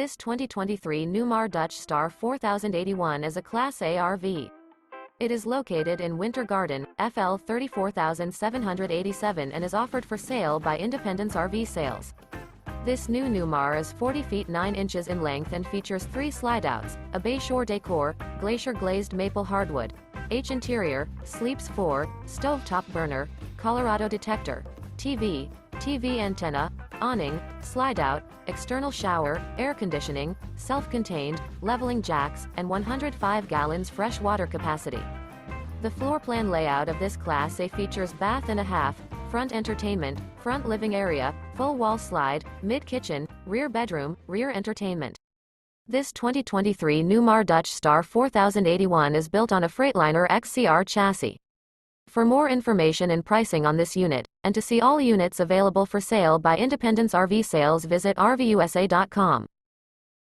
This 2023 Newmar Dutch Star 4081 is a Class A RV. It is located in Winter Garden, FL 34787 and is offered for sale by Independence RV Sales. This new Newmar is 40 feet 9 inches in length and features 3 slideouts, a Bayshore Decor, Glacier Glazed Maple Hardwood, H interior, sleeps 4, stovetop burner, Colorado Detector, TV antenna, awning, slide-out, external shower, air conditioning, self-contained, leveling jacks, and 105 gallons fresh water capacity. The floor plan layout of this Class A features bath and a half, front entertainment, front living area, full wall slide, mid-kitchen, rear bedroom, rear entertainment. This 2023 Newmar Dutch Star 4081 is built on a Freightliner XCR chassis. For more information and pricing on this unit, and to see all units available for sale by Independence RV Sales, visit RVUSA.com.